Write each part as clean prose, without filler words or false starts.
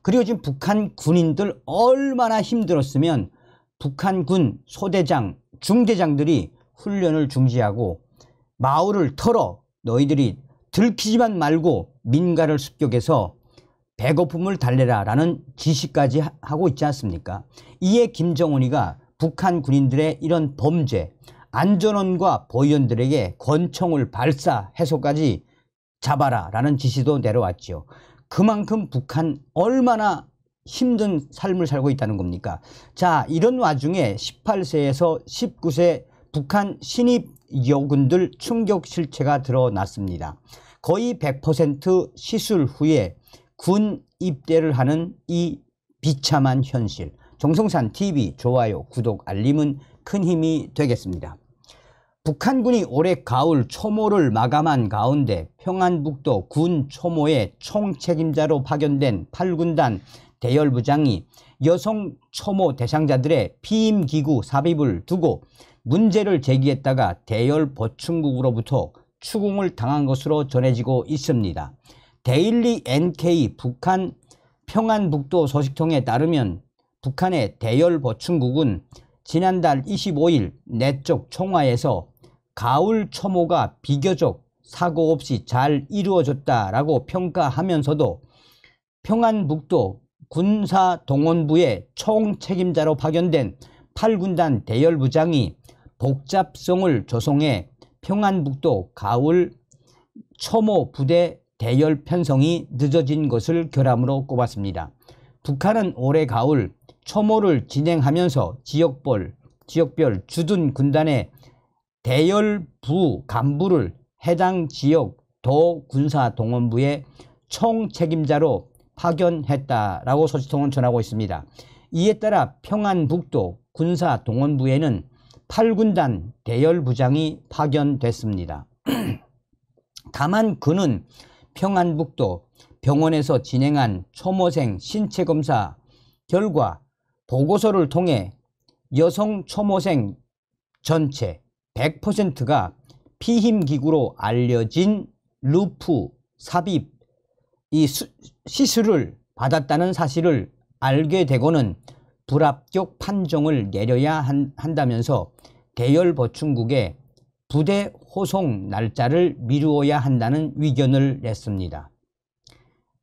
그리고 지금 북한 군인들 얼마나 힘들었으면 북한 군 소대장, 중대장들이 훈련을 중지하고 마을을 털어 너희들이 들키지만 말고 민가를 습격해서 배고픔을 달래라 라는 지시까지 하고 있지 않습니까? 이에 김정은이가 북한 군인들의 이런 범죄, 안전원과 보위원들에게 권총을 발사해서까지 잡아라 라는 지시도 내려왔죠. 그만큼 북한 얼마나 힘든 삶을 살고 있다는 겁니까? 자, 이런 와중에 18세에서 19세 북한 신입 여군들 충격 실체가 드러났습니다. 거의 100% 시술 후에 군 입대를 하는 이 비참한 현실. 정성산TV 좋아요, 구독, 알림은 큰 힘이 되겠습니다. 북한군이 올해 가을 초모를 마감한 가운데 평안북도 군 초모의 총책임자로 파견된 8군단 대열부장이 여성 초모 대상자들의 피임기구 삽입을 두고 문제를 제기했다가 대열 보충국으로부터 추궁을 당한 것으로 전해지고 있습니다. 데일리 NK 북한 평안북도 소식통에 따르면 북한의 대열 보충국은 지난달 25일 내적 총화에서 가을 초모가 비교적 사고 없이 잘 이루어졌다라고 평가하면서도 평안북도 군사동원부의 총책임자로 파견된 8군단 대열부장이 복잡성을 조성해 평안북도 가을 초모 부대 대열 편성이 늦어진 것을 결함으로 꼽았습니다. 북한은 올해 가을 초모를 진행하면서 지역별 주둔 군단의 대열부 간부를 해당 지역 도군사동원부의 총책임자로 파견했다라고 소식통은 전하고 있습니다. 이에 따라 평안북도 군사동원부에는 8군단 대열부장이 파견됐습니다. 다만 그는 평안북도 병원에서 진행한 초모생 신체검사 결과 보고서를 통해 여성 초모생 전체 100%가 피힘기구로 알려진 루프 삽입 이 시술을 받았다는 사실을 알게 되고는 불합격 판정을 내려야 한다면서 대열보충국에 부대 호송 날짜를 미루어야 한다는 의견을 냈습니다.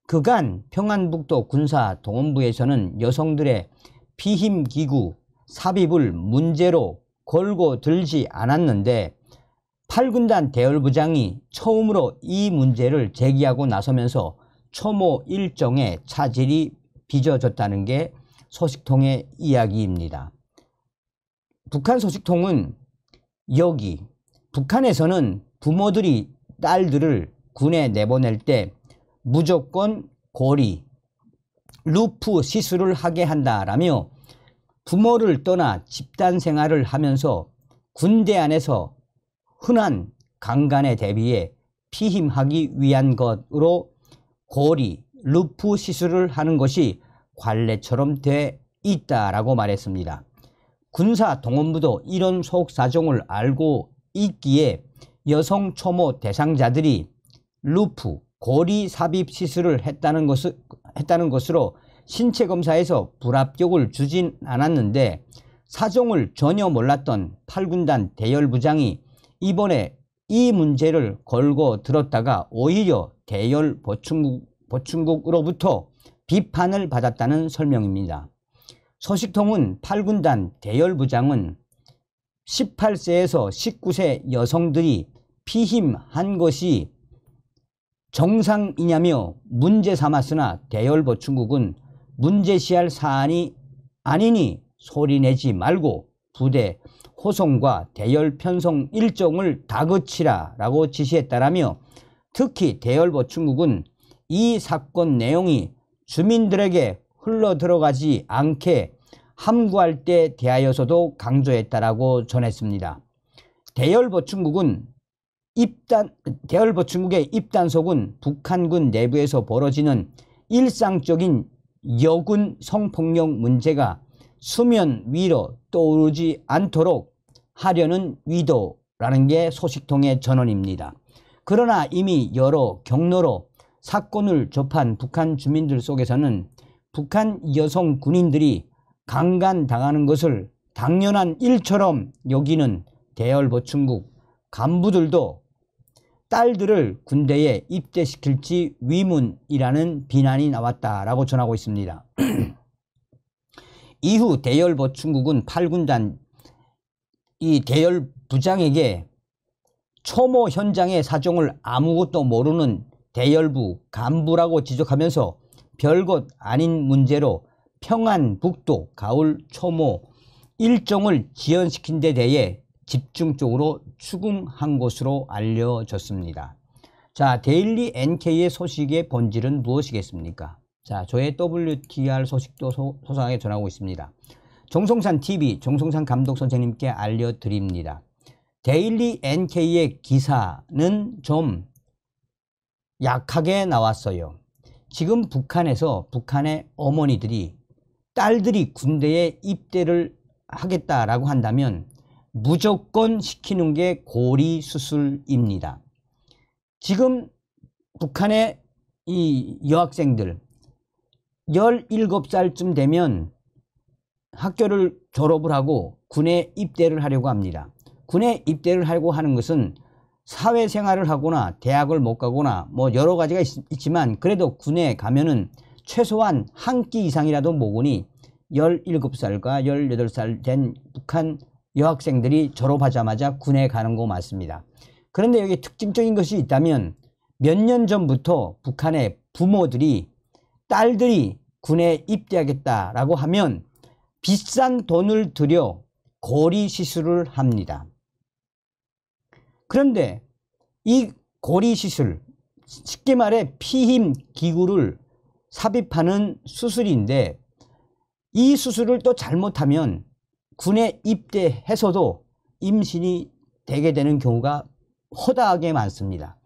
그간 평안북도 군사동원부에서는 여성들의 피힘기구 삽입을 문제로 걸고 들지 않았는데 8군단 대열부장이 처음으로 이 문제를 제기하고 나서면서 초모 일정에 차질이 빚어졌다는 게 소식통의 이야기입니다. 북한 소식통은 여기 북한에서는 부모들이 딸들을 군에 내보낼 때 무조건 고리, 루프 시술을 하게 한다라며 부모를 떠나 집단 생활을 하면서 군대 안에서 흔한 강간에 대비해 피임하기 위한 것으로 고리, 루프 시술을 하는 것이 관례처럼 돼 있다라고 말했습니다. 군사동원부도 이런 속사정을 알고 있기에 여성 초모 대상자들이 루프, 고리 삽입 시술을 했다는 것으로 신체검사에서 불합격을 주진 않았는데 사정을 전혀 몰랐던 8군단 대열부장이 이번에 이 문제를 걸고 들었다가 오히려 대열 보충국으로부터 비판을 받았다는 설명입니다. 소식통은 8군단 대열부장은 18세에서 19세 여성들이 피임한 것이 정상이냐며 문제 삼았으나 대열보충국은 문제시할 사안이 아니니 소리내지 말고 부대 호송과 대열 편성 일정을 다그치라 라고 지시했다라며 특히 대열보충국은 이 사건 내용이 주민들에게 흘러들어가지 않게 함구할 때 대하여서도 강조했다라고 전했습니다. 대열보충국의 입단속은 북한군 내부에서 벌어지는 일상적인 여군 성폭력 문제가 수면 위로 떠오르지 않도록 하려는 의도라는 게 소식통의 전언입니다. 그러나 이미 여러 경로로 사건을 접한 북한 주민들 속에서는 북한 여성 군인들이 강간당하는 것을 당연한 일처럼 여기는 대열보충국 간부들도 딸들을 군대에 입대시킬지 위문이라는 비난이 나왔다라고 전하고 있습니다. 이후 대열보충국은 8군단 이 대열부장에게 초모 현장의 사정을 아무것도 모르는 대열부 간부라고 지적하면서 별것 아닌 문제로 평안북도 가을 초모 일정을 지연시킨 데 대해 집중적으로 추궁한 것으로 알려졌습니다. 자, 데일리 NK의 소식의 본질은 무엇이겠습니까? 자, 저의 WTR 소식도 소상하게 전하고 있습니다. 정성산 TV, 정성산 감독 선생님께 알려드립니다. 데일리 NK의 기사는 좀 약하게 나왔어요. 지금 북한에서 북한의 어머니들이 딸들이 군대에 입대를 하겠다라고 한다면 무조건 시키는 게 고리 수술입니다. 지금 북한의 이 여학생들 17살쯤 되면 학교를 졸업을 하고 군에 입대를 하려고 합니다. 군에 입대를 하려고 하는 것은 사회생활을 하거나 대학을 못 가거나 뭐 여러 가지가 있지만 그래도 군에 가면은 최소한 한 끼 이상이라도 먹으니 17살과 18살 된 북한 여학생들이 졸업하자마자 군에 가는 거 맞습니다. 그런데 여기 특징적인 것이 있다면 몇 년 전부터 북한의 부모들이 딸들이 군에 입대하겠다라고 하면 비싼 돈을 들여 고리 시술을 합니다. 그런데 이 고리 시술, 쉽게 말해 피임 기구를 삽입하는 수술인데 이 수술을 또 잘못하면 군에 입대해서도 임신이 되게 되는 경우가 허다하게 많습니다.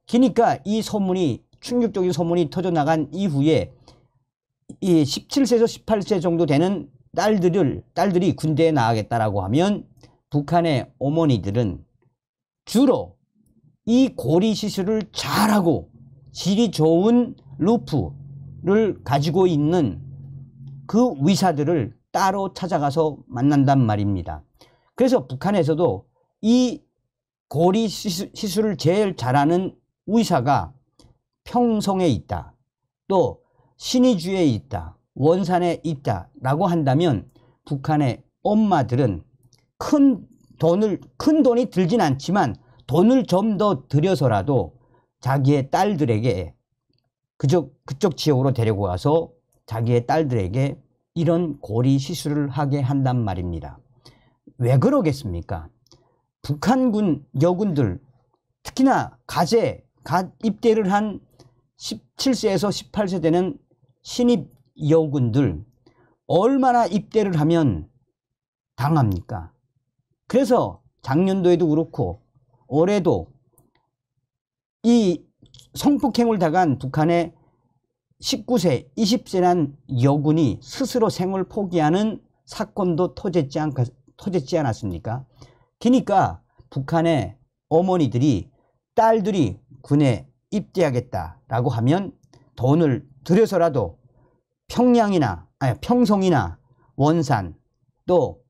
그러니까 이 소문이 충격적인 소문이 터져나간 이후에 이 17세에서 18세 정도 되는 딸들이 군대에 나가겠다라고 하면 북한의 어머니들은 주로 이 고리 시술을 잘하고 질이 좋은 루프를 가지고 있는 그 의사들을 따로 찾아가서 만난단 말입니다. 그래서 북한에서도 이 고리 시술을 제일 잘하는 의사가 평성에 있다, 또 신의주에 있다, 원산에 있다 라고 한다면 북한의 엄마들은 큰 돈이 들진 않지만 돈을 좀 더 들여서라도 자기의 딸들에게 그쪽 지역으로 데리고 가서 자기의 딸들에게 이런 고리 시술을 하게 한단 말입니다. 왜 그러겠습니까? 북한군 여군들, 특히나 갓 입대를 한 17세에서 18세 되는 신입 여군들 얼마나 입대를 하면 당합니까? 그래서 작년도에도 그렇고 올해도 이 성폭행을 당한 북한의 19세, 20세 난 여군이 스스로 생을 포기하는 사건도 터졌지 않았습니까? 그러니까 북한의 어머니들이 딸들이 군에 입대하겠다라고 하면 돈을 들여서라도 평성이나 원산 또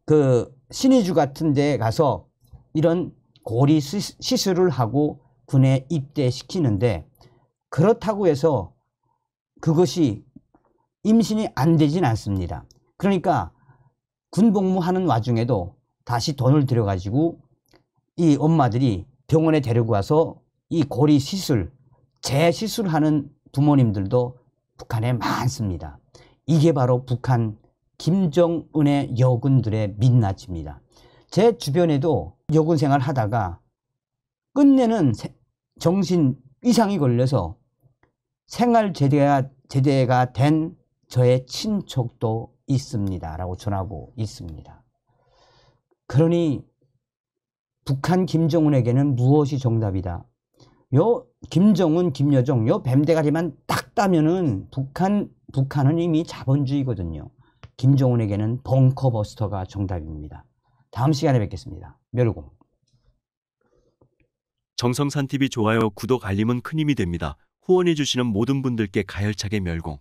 그 신의주 같은 데 가서 이런 고리 시술을 하고 군에 입대시키는데 그렇다고 해서 그것이 임신이 안 되진 않습니다. 그러니까 군복무하는 와중에도 다시 돈을 들여가지고 이 엄마들이 병원에 데리고 와서 이 고리 시술, 재시술하는 부모님들도 북한에 많습니다. 이게 바로 북한 김정은의 여군들의 민낯입니다. 제 주변에도 여군 생활 하다가 끝내는 정신 이상이 걸려서 생활제대가 된 저의 친척도 있습니다 라고 전하고 있습니다. 그러니 북한 김정은에게는 무엇이 정답이다. 요 김정은, 김여정 요 뱀대가리만 딱 따면은 북한은 이미 자본주의거든요. 김정은에게는 벙커버스터가 정답입니다. 다음 시간에 뵙겠습니다. 멸공. 정성산 TV 좋아요, 구독, 알림은 큰 힘이 됩니다. 후원해 주시는 모든 분들께 가열차게 멸공.